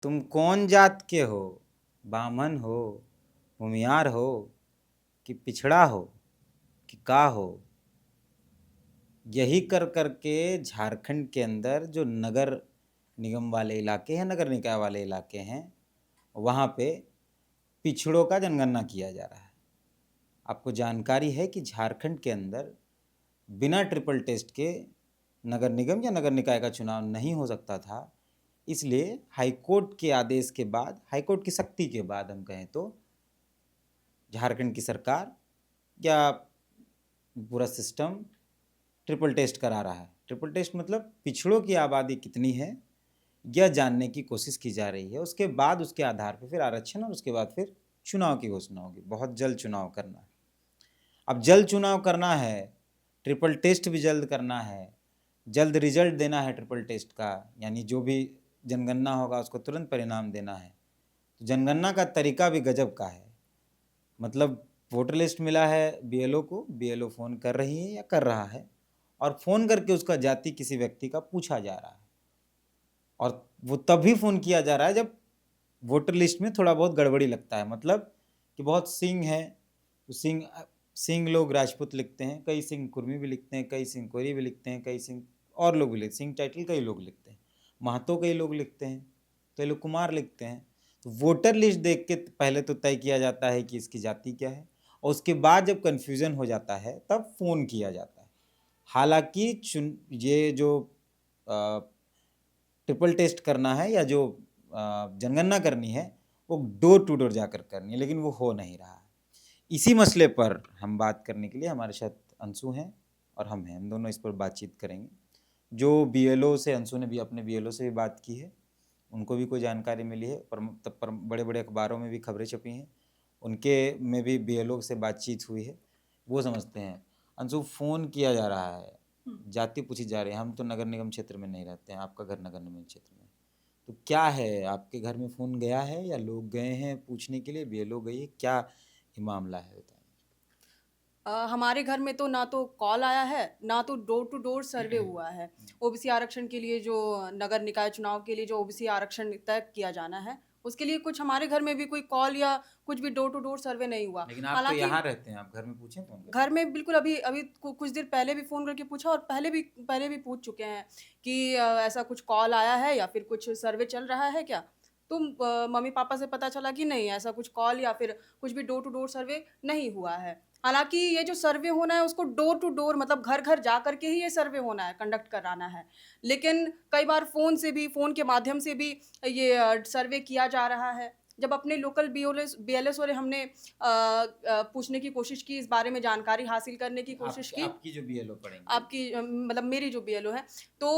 तुम कौन जात के हो, बामन हो, भूमियार हो, कि पिछड़ा हो, कि का हो। यही कर करके झारखंड के अंदर जो नगर निगम वाले इलाके हैं, नगर निकाय वाले इलाके हैं, वहाँ पे पिछड़ों का जनगणना किया जा रहा है। आपको जानकारी है कि झारखंड के अंदर बिना ट्रिपल टेस्ट के नगर निगम या नगर निकाय का चुनाव नहीं हो सकता था। इसलिए हाईकोर्ट के आदेश के बाद, हाईकोर्ट की सख्ती के बाद हम कहें तो झारखंड की सरकार या पूरा सिस्टम ट्रिपल टेस्ट करा रहा है। ट्रिपल टेस्ट मतलब पिछड़ों की आबादी कितनी है यह जानने की कोशिश की जा रही है। उसके बाद उसके आधार पर फिर आरक्षण और उसके बाद फिर चुनाव की घोषणा होगी। बहुत जल्द चुनाव करना है। अब जल्द चुनाव करना है, ट्रिपल टेस्ट भी जल्द करना है, जल्द रिजल्ट देना है ट्रिपल टेस्ट का, यानी जो भी जनगणना होगा उसको तुरंत परिणाम देना है। तो जनगणना का तरीका भी गजब का है। मतलब वोटर लिस्ट मिला है बीएलओ को, बीएलओ फ़ोन कर रही है या कर रहा है, और फ़ोन करके उसका जाति किसी व्यक्ति का पूछा जा रहा है। और वो तभी फ़ोन किया जा रहा है जब वोटर लिस्ट में थोड़ा बहुत गड़बड़ी लगता है। मतलब कि बहुत सिंह है तो सिंह लोग राजपूत लिखते हैं, कई सिंह कुर्मी भी लिखते हैं, कई सिंह कोरी भी लिखते हैं, कई सिंह और लोग भी लिखते हैं, सिंह टाइटल कई लोग लिखते हैं, महतो कई लोग लिखते हैं, कई लोग कुमार लिखते हैं। तो वोटर लिस्ट देख के पहले तो तय किया जाता है कि इसकी जाति क्या है, और उसके बाद जब कन्फ्यूज़न हो जाता है तब फ़ोन किया जाता है। हालांकि ये जो ट्रिपल टेस्ट करना है या जो जनगणना करनी है वो डोर टू डोर जाकर करनी है, लेकिन वो हो नहीं रहा है। इसी मसले पर हम बात करने के लिए हमारे साथ अंशु हैं और हम हैं, हम दोनों इस पर बातचीत करेंगे। जो बीएलओ से, अंशु ने भी अपने बीएलओ से भी बात की है, उनको भी कोई जानकारी मिली है, पर बड़े बड़े अखबारों में भी खबरें छपी हैं, उनके में भी बीएलओ से बातचीत हुई है, वो समझते हैं। अंशु, फ़ोन किया जा रहा है, जाति पूछी जा रही है, हम तो नगर निगम क्षेत्र में नहीं रहते हैं, आपका घर नगर निगम क्षेत्र में, तो क्या है, आपके घर में फ़ोन गया है या लोग गए हैं पूछने के लिए, बीएलओ गई है, क्या ये मामला है, बताएं। हमारे घर में तो ना तो कॉल आया है, ना तो डोर टू डोर सर्वे हुआ है। ओबीसी आरक्षण के लिए जो नगर निकाय चुनाव के लिए जो ओबीसी आरक्षण तय किया जाना है, उसके लिए कुछ हमारे घर में भी कोई कॉल या कुछ भी डोर टू डोर सर्वे नहीं हुआ। लेकिन आप तो हालाँकि यहाँ रहते हैं, आप घर में पूछें फ़ोन करके। घर में बिल्कुल अभी अभी कुछ देर पहले भी फ़ोन करके पूछा और पहले भी पूछ चुके हैं कि ऐसा कुछ कॉल आया है या फिर कुछ सर्वे चल रहा है क्या? तो मम्मी-पापा से पता चला कि नहीं, ऐसा कुछ कॉल या फिर कुछ भी डोर टू डोर सर्वे नहीं हुआ है। हालाँकि ये जो सर्वे होना है उसको डोर टू डोर मतलब घर-घर जा कर के ही ये सर्वे होना है, कंडक्ट कराना है। लेकिन कई बार फ़ोन के माध्यम से भी ये सर्वे किया जा रहा है। जब अपने लोकल बीएलएस से हमने पूछने की कोशिश की, इस बारे में जानकारी हासिल करने की कोशिश की। आपकी जो बीएलओ पढ़ेंगी। आपकी मतलब मेरी जो बीएलओ है, तो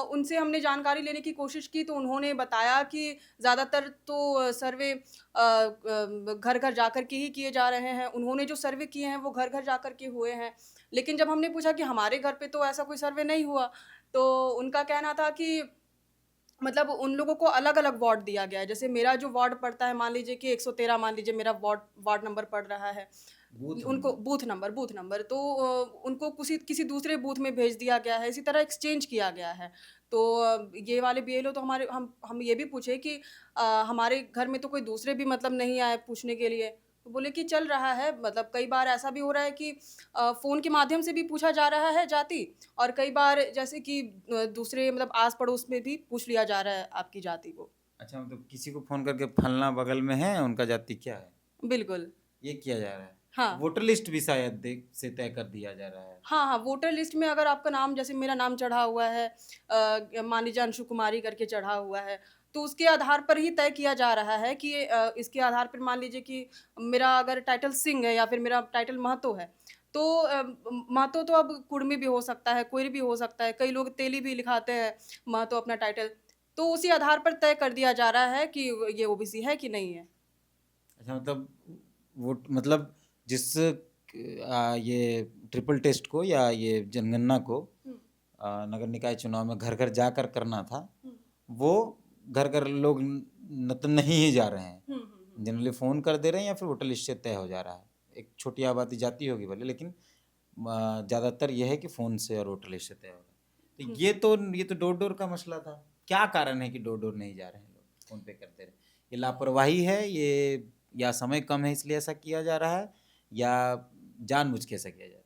उनसे हमने जानकारी लेने की कोशिश की, तो उन्होंने बताया कि ज़्यादातर तो सर्वे घर-घर जाकर के ही किए जा रहे हैं। उन्होंने जो सर्वे किए हैं, वो घर-घर जाकर के हुए हैं। लेकिन जब हमने पूछा कि हमारे घर पे तो ऐसा कोई सर्वे नहीं हुआ, तो उनका कहना था कि मतलब उन लोगों को अलग-अलग वार्ड दिया गया है। जैसे मेरा जो वार्ड पड़ता है, मान लीजिए कि 113 मान लीजिए मेरा वार्ड वार्ड नंबर पड़ रहा है। बूथ उनको नंबर। बूथ नंबर तो उनको किसी किसी दूसरे बूथ में भेज दिया गया है, इसी तरह एक्सचेंज किया गया है। तो ये वाले बीएलओ तो हमारे हम ये भी पूछे कि हमारे घर में तो कोई दूसरे भी मतलब नहीं आए पूछने के लिए। तो बोले कि चल रहा है, मतलब कई बार ऐसा भी हो रहा है कि फ़ोन के माध्यम से भी पूछा जा रहा है जाति, और कई बार जैसे कि दूसरे मतलब आस-पड़ोस में भी पूछ लिया जा रहा है आपकी जाति को। अच्छा, मतलब किसी को फ़ोन करके फलना बगल में है, उनका जाति क्या है, बिल्कुल। ये किया जा रहा है। हाँ। वोटर लिस्ट भी शायद देख से तय कर दिया जा रहा है। हाँ, हाँ, वोटर लिस्ट में अगर आपका नाम, जैसे मेरा नाम चढ़ा हुआ है, मान लीजिए अंशु कुमारी करके चढ़ा हुआ है, तो उसके आधार पर ही तय किया जा रहा है कि इसके आधार पर मान लीजिए कि मेरा अगर टाइटल सिंह है या फिर मेरा टाइटल महतो है, तो महतो तो अब कुर्मी भी हो सकता है, कोई भी हो सकता है, कई लोग तेली भी लिखाते हैं महतो अपना टाइटल, तो उसी आधार पर तय कर दिया जा रहा है कि ये ओबीसी है कि नहीं है। अच्छा, मतलब मतलब जिस ये ट्रिपल टेस्ट को या ये जनगणना को हुँ, नगर निकाय चुनाव में घर घर जाकर करना था, हुँ, वो घर घर लोग तो नहीं ही जा रहे हैं, हुँ, हुँ, हुँ। जनरली फ़ोन कर दे रहे हैं या फिर वोटर लिस्ट से तय हो जा रहा है। एक छोटी आबादी जाती होगी भले, लेकिन ज़्यादातर यह है कि फ़ोन से और वोटर लिस्ट से तय हो रहा है। तो हुँ। ये तो डोर डोर का मसला था। क्या कारण है कि डोर डोर नहीं जा रहे हैं लोग फ़ोन पे करते रहे। ये लापरवाही है ये, या समय कम है इसलिए ऐसा किया जा रहा है, या जानबूझ के ऐसा किया जा रहा है?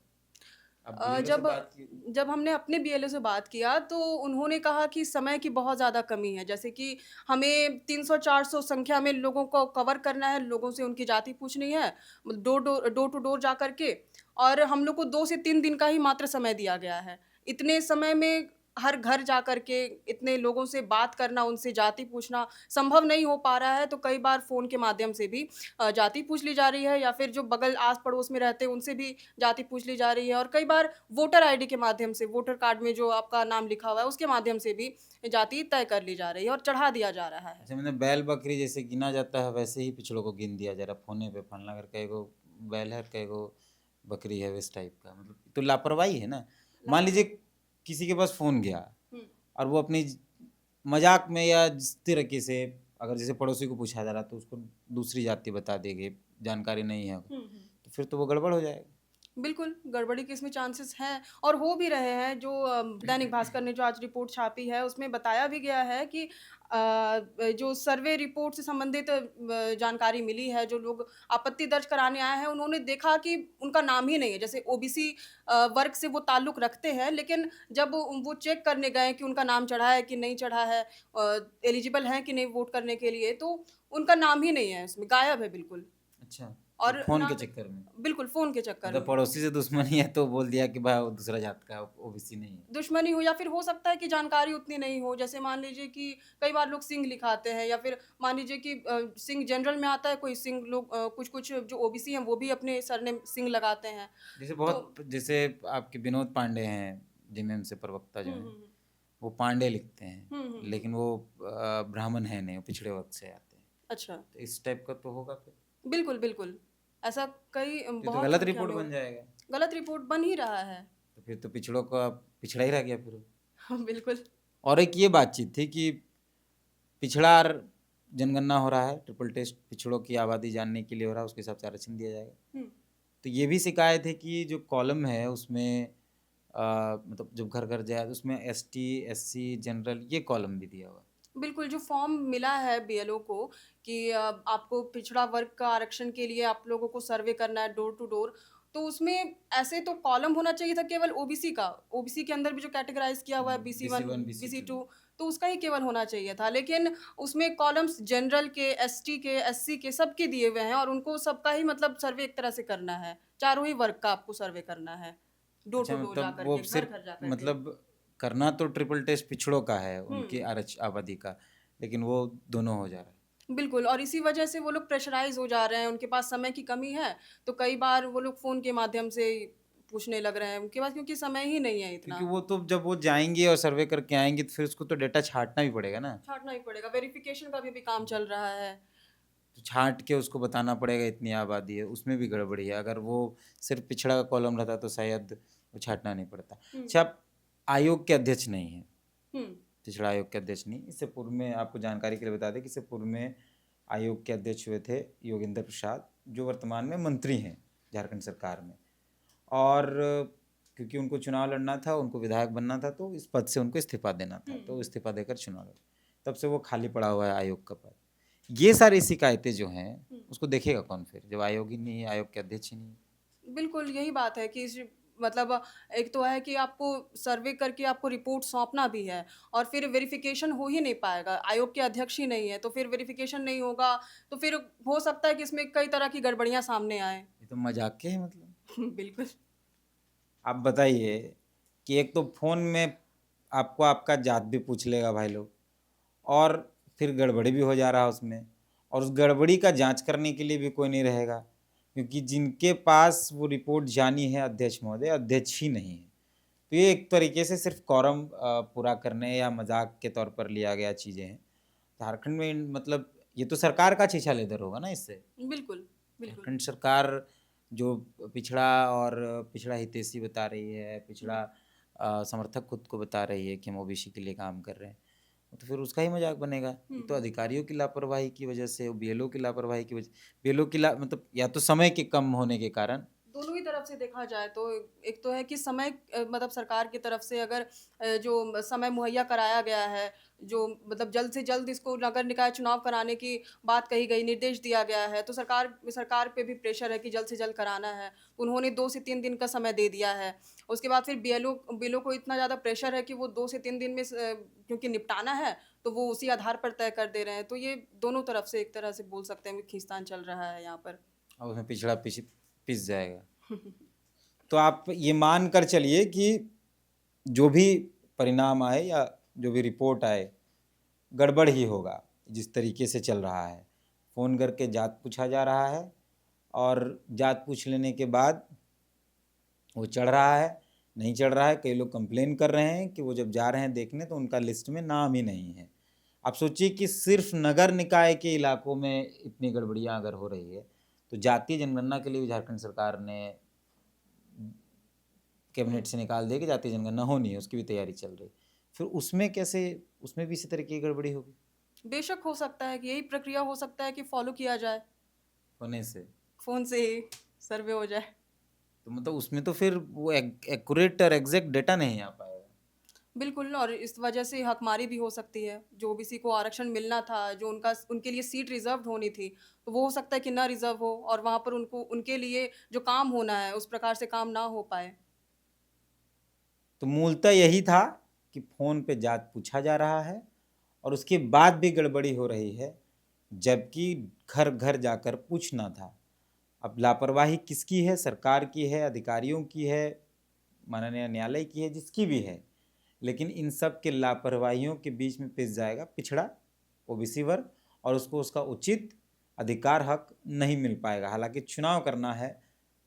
आप बीएलओ से जब बात की? जब हमने अपने बीएलओ से बात किया तो उन्होंने कहा कि समय की बहुत ज़्यादा कमी है। जैसे कि हमें 300-400 संख्या में लोगों को कवर करना है, लोगों से उनकी जाति पूछनी है, डोर टू डोर जा कर के, और हम लोग को 2 से 3 दिन का ही मात्र समय दिया गया है। इतने समय में हर घर जा कर के इतने लोगों से बात करना, उनसे जाति पूछना संभव नहीं हो पा रहा है, तो कई बार फ़ोन के माध्यम से भी जाति पूछ ली जा रही है, या फिर जो बगल आस-पड़ोस में रहते हैं उनसे भी जाति पूछ ली जा रही है, और कई बार वोटर आईडी के माध्यम से, वोटर कार्ड में जो आपका नाम लिखा हुआ है उसके माध्यम से भी जाति तय कर ली जा रही है और चढ़ा दिया जा रहा है। अच्छा, मैंने बैल बकरी जैसे गिना जाता है वैसे ही पिछड़ों को गिन दिया जा रहा है फ़ोने पे, फलाना घर का एगो बैल है और कईगो बकरी है, इस टाइप का। मतलब तो लापरवाही है ना। मान लीजिए किसी के पास फ़ोन गया हुँ, और वो अपनी मजाक में या जिस तरीके से, अगर जैसे पड़ोसी को पूछा जा रहा तो उसको दूसरी जाति बता देंगे, जानकारी नहीं है, हुँ, हुँ। तो फिर तो वो गड़बड़ हो जाएगा। बिल्कुल, गड़बड़ी के इसमें चांसेस हैं और हो भी रहे हैं। जो दैनिक भास्कर ने जो आज रिपोर्ट छापी है, उसमें बताया भी गया है कि जो सर्वे रिपोर्ट से संबंधित जानकारी मिली है, जो लोग आपत्ति दर्ज कराने आए हैं, उन्होंने देखा कि उनका नाम ही नहीं है। जैसे ओबीसी वर्ग से वो ताल्लुक़ रखते हैं, लेकिन जब वो चेक करने गए कि उनका नाम चढ़ा है कि नहीं चढ़ा है, एलिजिबल हैं कि नहीं वोट करने के लिए, तो उनका नाम ही नहीं है उसमें, गायब है बिल्कुल। अच्छा, वो और फ़ोन ना के चक्कर में। बिल्कुल, फ़ोन के चक्कर मतलब में। पड़ोसी से दुश्मनी है तो बोल दिया कि भाई वो दूसरा जात का है, ओबीसी नहीं है। दुश्मनी हो, या फिर हो सकता है कि जानकारी उतनी नहीं हो। जैसे मान लीजिए कि कई बार लोग सिंह लिखाते हैं, या फिर मान लीजिए कि सिंह जनरल में आता है, कोई सिंह लोग कुछ-कुछ जो ओबीसी हैं वो भी अपने सरनेम सिंह लगाते हैं। जैसे तो बहुत, जैसे आपके विनोद पांडे हैं, जेएमएम से प्रवक्ता जो हुँ, हैं, हुँ, हुँ। वो पांडे लिखते हैं, हुँ, हुँ, हुँ। लेकिन वो ब्राह्मण है नहीं, वो पिछड़े वर्ग से आते हैं। अच्छा। तो इस टाइप का तो होगा फिर। बिल्कुल, बिल्कुल। ऐसा कई तो ये तो बहुत गलत संख्या रिपोर्ट में हो बन जाएगा। गलत रिपोर्ट बन ही रहा है। तो फिर तो पिछड़ों का पिछड़ा ही रह गया फिर वो। बिल्कुल। और एक ये बातचीत थी कि पिछड़ा जनगणना हो रहा है, ट्रिपल टेस्ट पिछड़ों की आबादी जानने के लिए हो रहा है, उसके हिसाब से आरक्षण दिया जाएगा। हुँ। तो ये भी शिकायत है कि जो कॉलम है उसमें मतलब जब घर घर जाए तो उसमें एसटी, एससी, जनरल ये कॉलम भी दिया हुआ है। बिल्कुल, जो फ़ॉर्म मिला है बीएलओ को कि आपको पिछड़ा वर्ग का आरक्षण के लिए आप लोगों को सर्वे करना है डोर टू डोर, तो उसमें ऐसे तो कॉलम होना चाहिए था केवल ओबीसी का। ओबीसी के अंदर भी जो कैटेगराइज़ किया हुआ है BC BC 1, one, BC BC two. 2, तो उसका ही केवल होना चाहिए था। लेकिन उसमें कॉलम्स जनरल के, एसटी के, एससी के सबके दिए हुए हैं, और उनको सबका ही मतलब सर्वे एक तरह से करना है। चारों ही वर्ग का आपको सर्वे करना है, डोर टू अच्छा, डोर जा मतलब कर वो के, सिर्फ घर-घर जा कर के। मतलब करना तो ट्रिपल टेस्ट पिछड़ों का है, हुँ। उनकी आबादी का, लेकिन वो दोनों हो जा रहा है। बिल्कुल, और इसी वजह से वो लोग प्रेशराइज़ हो जा रहे हैं, उनके पास समय की कमी है, तो कई बार वो लोग फ़ोन के माध्यम से पूछने लग रहे हैं, उनके पास क्योंकि समय ही नहीं है क्योंकि इतना। वो तो जब वो जाएंगे और सर्वे करके आएंगे तो फिर उसको तो डेटा छांटना भी पड़ेगा ना। छाँटना ही पड़ेगा, वेरिफ़िकेशन का भी काम चल रहा है। तो छांट के उसको बताना पड़ेगा इतनी आबादी है, उसमें भी गड़बड़ी है। अगर वो सिर्फ पिछड़ा का कॉलम रहता तो शायद वो छांटना नहीं पड़ता। हुँ, अच्छा, आप आयोग के अध्यक्ष नहीं हैं, हुँ, पिछड़ा आयोग के अध्यक्ष नहीं। इससे पूर्व में आपको जानकारी के लिए बता दें कि इससे पूर्व में आयोग के अध्यक्ष हुए थे योगेंद्र प्रसाद, जो वर्तमान में मंत्री हैं झारखंड सरकार में। और क्योंकि उनको चुनाव लड़ना था, उनको विधायक बनना था, तो इस पद से उनको इस्तीफा देना था, हुँ, तो इस्तीफा देकर चुनाव लड़े। तब से वो खाली पड़ा हुआ है आयोग का पद। ये सारी शिकायतें जो हैं हुँ। उसको देखेगा कौन फिर, जब आयोग ही नहीं है, आयोग के अध्यक्ष ही नहीं है। बिल्कुल, यही बात है कि मतलब एक तो है कि आपको सर्वे करके आपको रिपोर्ट सौंपना भी है, और फिर वेरिफ़िकेशन हो ही नहीं पाएगा। आयोग के अध्यक्ष ही नहीं है, तो फिर वेरिफ़िकेशन नहीं होगा, तो फिर हो सकता है कि इसमें कई तरह की गड़बड़ियाँ सामने आएँ। ये तो मजाक के है मतलब। बिल्कुल। आप बताइए कि एक तो फ़ोन में आपको आपका जात भी पूछ लेगा भाई लोग, और फिर गड़बड़ी भी हो जा रहा है उसमें, और उस गड़बड़ी का जांच करने के लिए भी कोई नहीं रहेगा, क्योंकि जिनके पास वो रिपोर्ट जानी है अध्यक्ष महोदय, अध्यक्ष ही नहीं है। तो ये एक तरीके से सिर्फ कॉरम पूरा करने या मजाक के तौर पर लिया गया चीज़ें हैं। झारखंड में मतलब ये तो सरकार का छीछा लेदर होगा ना इससे। बिल्कुल, बिल्कुल। झारखंड सरकार जो पिछड़ा और पिछड़ा हितैषी बता रही है, हुँ, पिछड़ा समर्थक खुद को बता रही है कि हम ओबीसी के लिए काम कर रहे हैं, तो फिर उसका ही मजाक बनेगा। हुँ, ये तो हुँ, हुँ। अधिकारियों की लापरवाही की वजह से, बीएलओ की लापरवाही की वजह, बीएलओ की मतलब या तो समय के कम होने के कारण, दोनों ही तरफ से देखा जाए तो एक तो है कि समय मतलब सरकार की तरफ से अगर जो समय मुहैया कराया गया है, जो मतलब जल्द से जल्द इसको नगर निकाय चुनाव कराने की बात कही गई, निर्देश दिया गया है, तो सरकार पे भी प्रेशर है कि जल्द से जल्द कराना है। उन्होंने 2 से 3 दिन का समय दे दिया है। उसके बाद फिर बीएलओ को इतना ज़्यादा प्रेशर है कि वो 2 से 3 दिन में क्योंकि निपटाना है, तो वो उसी आधार पर तय कर दे रहे हैं। तो ये दोनों तरफ से एक तरह से बोल सकते हैं कि खींचतान चल रहा है यहाँ पर। और उसमें पिछड़ा पिस जाएगा। तो आप ये मान कर चलिए कि जो भी परिणाम आए या जो भी रिपोर्ट आए, गड़बड़ ही होगा जिस तरीके से चल रहा है। फ़ोन करके जात पूछा जा रहा है और जात पूछ लेने के बाद वो चढ़ रहा है, नहीं चढ़ रहा है। कई लोग कंप्लेन कर रहे हैं कि वो जब जा रहे हैं देखने तो उनका लिस्ट में नाम ही नहीं है। आप सोचिए कि सिर्फ नगर निकाय के इलाकों में इतनी गड़बड़ियाँ अगर हो रही है, तो जातीय जनगणना के लिए भी झारखंड सरकार ने कैबिनेट से निकाल दिया कि जातीय जनगणना होनी है, उसकी भी तैयारी चल रही। फिर उसमें कैसे, उसमें भी इसी तरह की गड़बड़ी होगी बेशक हो सकता है कि यही प्रक्रिया हो सकता है कि फॉलो किया जाए, होने से। फ़ोन से ही सर्वे हो जाए। तो मतलब उसमें तो फिर वो एक्यूरेट और एग्जैक्ट डेटा नहीं आ पाएगा। बिल्कुल, और इस वजह से हकमारी भी हो सकती है। जो ओबीसी को आरक्षण मिलना था, जो उनके लिए सीट रिज़र्व्ड होनी थी, तो वो हो सकता है कि ना रिज़र्व हो और वहाँ पर उनके लिए जो काम होना है, उस प्रकार से काम ना हो पाए। तो मूलतः यही था कि फ़ोन पे जात पूछा जा रहा है और उसके बाद भी गड़बड़ी हो रही है, जबकि घर घर जाकर पूछना था। अब लापरवाही किसकी है? सरकार की है, अधिकारियों की है, माननीय न्यायालय की है, जिसकी भी है। लेकिन इन सब के लापरवाहियों के बीच में पिस जाएगा पिछड़ा ओबीसी वर्ग और उसको उसका उचित अधिकार हक नहीं मिल पाएगा। हालांकि चुनाव करना है,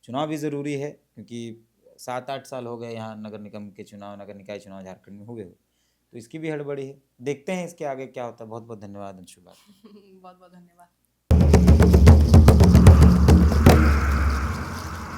चुनाव भी ज़रूरी है, क्योंकि 7-8 साल हो गए यहाँ नगर निगम के चुनाव, नगर निकाय चुनाव झारखंड में हुए, तो इसकी भी हड़बड़ी है। देखते हैं इसके आगे क्या होता है। बहुत बहुत धन्यवाद अंशुल। बहुत-बहुत धन्यवाद।